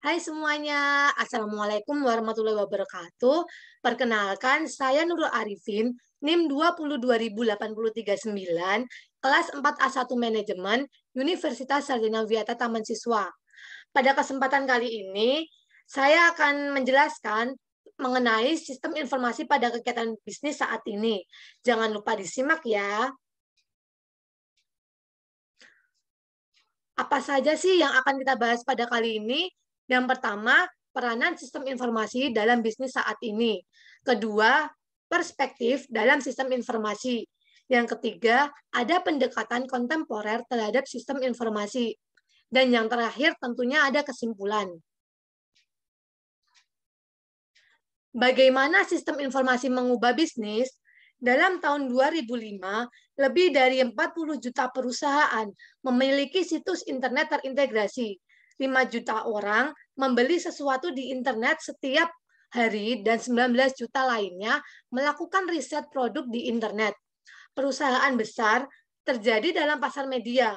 Hai semuanya, Assalamualaikum warahmatullahi wabarakatuh. Perkenalkan, saya Nurul Arifin, NIM 202.839, kelas 4A1 Manajemen, Universitas Sarjana Wiyata Taman Siswa. Pada kesempatan kali ini, saya akan menjelaskan mengenai sistem informasi pada kegiatan bisnis saat ini. Jangan lupa disimak ya. Apa saja sih yang akan kita bahas pada kali ini? Yang pertama, peranan sistem informasi dalam bisnis saat ini. Kedua, perspektif dalam sistem informasi. Yang ketiga, ada pendekatan kontemporer terhadap sistem informasi. Dan yang terakhir, tentunya ada kesimpulan. Bagaimana sistem informasi mengubah bisnis? Dalam tahun 2005, lebih dari 40 juta perusahaan memiliki situs internet terintegrasi. 5 juta orang membeli sesuatu di internet setiap hari dan 19 juta lainnya melakukan riset produk di internet. Perusahaan besar terjadi dalam pasar media.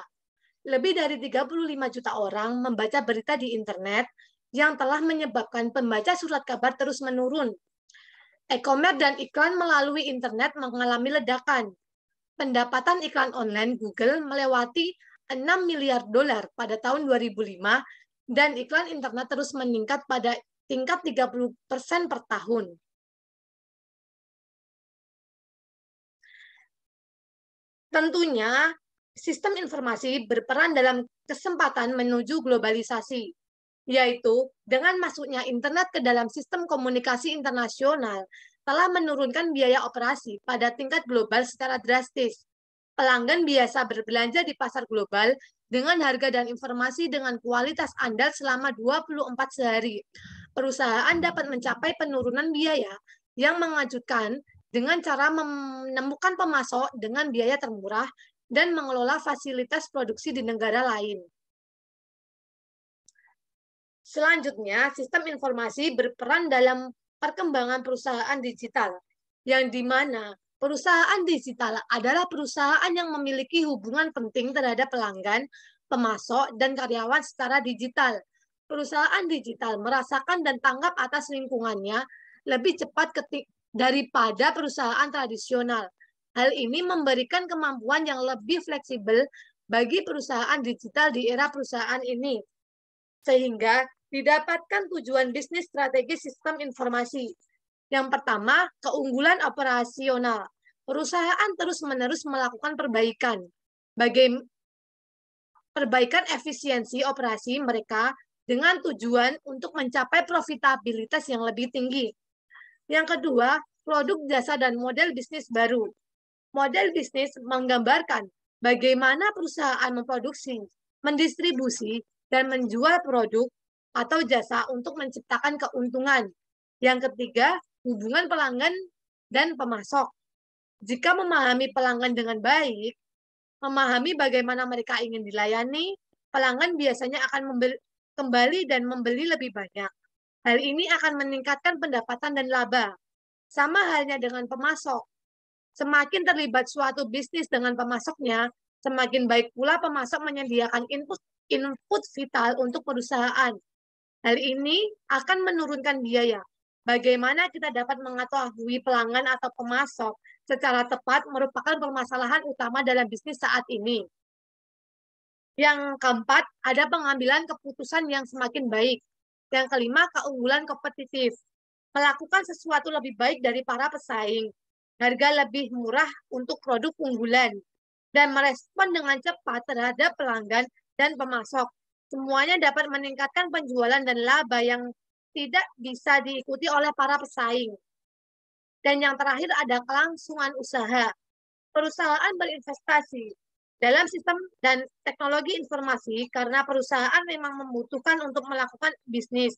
Lebih dari 35 juta orang membaca berita di internet yang telah menyebabkan pembaca surat kabar terus menurun. E-commerce dan iklan melalui internet mengalami ledakan. Pendapatan iklan online Google melewati 6 miliar dolar pada tahun 2005 dan iklan internet terus meningkat pada tingkat 30% per tahun. Tentunya, sistem informasi berperan dalam kesempatan menuju globalisasi, yaitu dengan masuknya internet ke dalam sistem komunikasi internasional telah menurunkan biaya operasi pada tingkat global secara drastis. Pelanggan biasa berbelanja di pasar global dengan harga dan informasi dengan kualitas andal selama 24 sehari. Perusahaan dapat mencapai penurunan biaya yang mengejutkan dengan cara menemukan pemasok dengan biaya termurah dan mengelola fasilitas produksi di negara lain. Selanjutnya, sistem informasi berperan dalam perkembangan perusahaan digital, yang di mana perusahaan digital adalah perusahaan yang memiliki hubungan penting terhadap pelanggan, pemasok, dan karyawan secara digital. Perusahaan digital merasakan dan tanggap atas lingkungannya lebih cepat daripada perusahaan tradisional. Hal ini memberikan kemampuan yang lebih fleksibel bagi perusahaan digital di era perusahaan ini, sehingga didapatkan tujuan bisnis strategis sistem informasi. Yang pertama, keunggulan operasional. Perusahaan terus-menerus melakukan perbaikan efisiensi operasi mereka dengan tujuan untuk mencapai profitabilitas yang lebih tinggi. Yang kedua, produk jasa dan model bisnis baru. Model bisnis menggambarkan bagaimana perusahaan memproduksi, mendistribusi, dan menjual produk atau jasa untuk menciptakan keuntungan. Yang ketiga, hubungan pelanggan dan pemasok. Jika memahami pelanggan dengan baik, memahami bagaimana mereka ingin dilayani, pelanggan biasanya akan kembali dan membeli lebih banyak. Hal ini akan meningkatkan pendapatan dan laba. Sama halnya dengan pemasok. Semakin terlibat suatu bisnis dengan pemasoknya, semakin baik pula pemasok menyediakan input vital untuk perusahaan. Hal ini akan menurunkan biaya. Bagaimana kita dapat mengetahui pelanggan atau pemasok secara tepat merupakan permasalahan utama dalam bisnis saat ini. Yang keempat, ada pengambilan keputusan yang semakin baik. Yang kelima, keunggulan kompetitif. Melakukan sesuatu lebih baik dari para pesaing. Harga lebih murah untuk produk unggulan. Dan merespon dengan cepat terhadap pelanggan dan pemasok. Semuanya dapat meningkatkan penjualan dan laba yang tidak bisa diikuti oleh para pesaing. Dan yang terakhir ada kelangsungan usaha. Perusahaan berinvestasi dalam sistem dan teknologi informasi karena perusahaan memang membutuhkan untuk melakukan bisnis.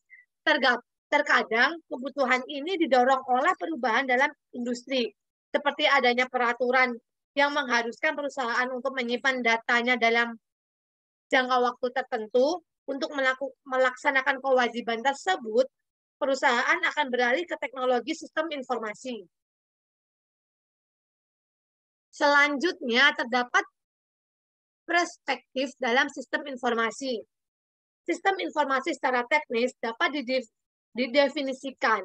Terkadang kebutuhan ini didorong oleh perubahan dalam industri, seperti adanya peraturan yang mengharuskan perusahaan untuk menyimpan datanya dalam jangka waktu tertentu. Untuk melaksanakan kewajiban tersebut, perusahaan akan beralih ke teknologi sistem informasi. Selanjutnya, terdapat perspektif dalam sistem informasi. Sistem informasi secara teknis dapat didefinisikan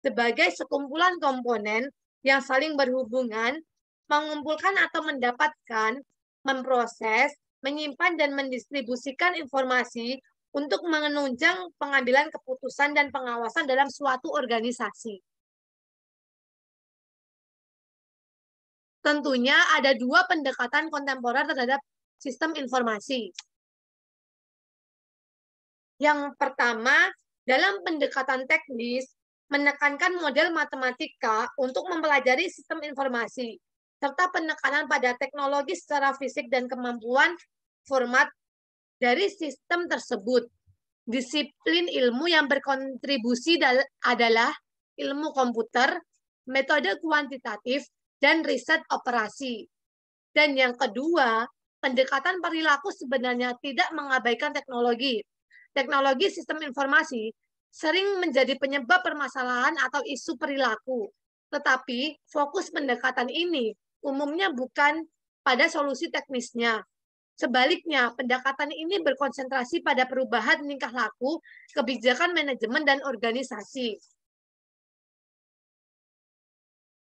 sebagai sekumpulan komponen yang saling berhubungan, mengumpulkan atau mendapatkan, memproses, menyimpan dan mendistribusikan informasi untuk menunjang pengambilan keputusan dan pengawasan dalam suatu organisasi. Tentunya ada dua pendekatan kontemporer terhadap sistem informasi. Yang pertama, dalam pendekatan teknis, menekankan model matematika untuk mempelajari sistem informasi, serta penekanan pada teknologi secara fisik dan kemampuan format dari sistem tersebut. Disiplin ilmu yang berkontribusi adalah ilmu komputer, metode kuantitatif, dan riset operasi. Dan yang kedua, pendekatan perilaku sebenarnya tidak mengabaikan teknologi. Teknologi sistem informasi sering menjadi penyebab permasalahan atau isu perilaku. Tetapi fokus pendekatan ini umumnya bukan pada solusi teknisnya. Sebaliknya, pendekatan ini berkonsentrasi pada perubahan tingkah laku, kebijakan manajemen, dan organisasi.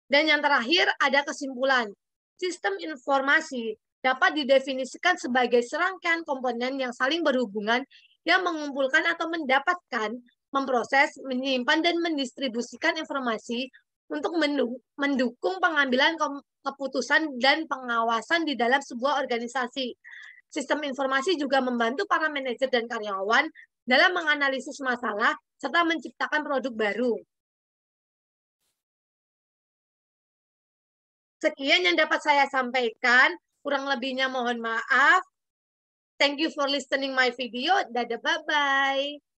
Dan yang terakhir, ada kesimpulan. Sistem informasi dapat didefinisikan sebagai serangkaian komponen yang saling berhubungan yang mengumpulkan atau mendapatkan, memproses, menyimpan, dan mendistribusikan informasi untuk mendukung pengambilan keputusan dan pengawasan di dalam sebuah organisasi. Sistem informasi juga membantu para manajer dan karyawan dalam menganalisis masalah serta menciptakan produk baru. Sekian yang dapat saya sampaikan. Kurang lebihnya mohon maaf. Thank you for listening my video. Dadah, bye-bye.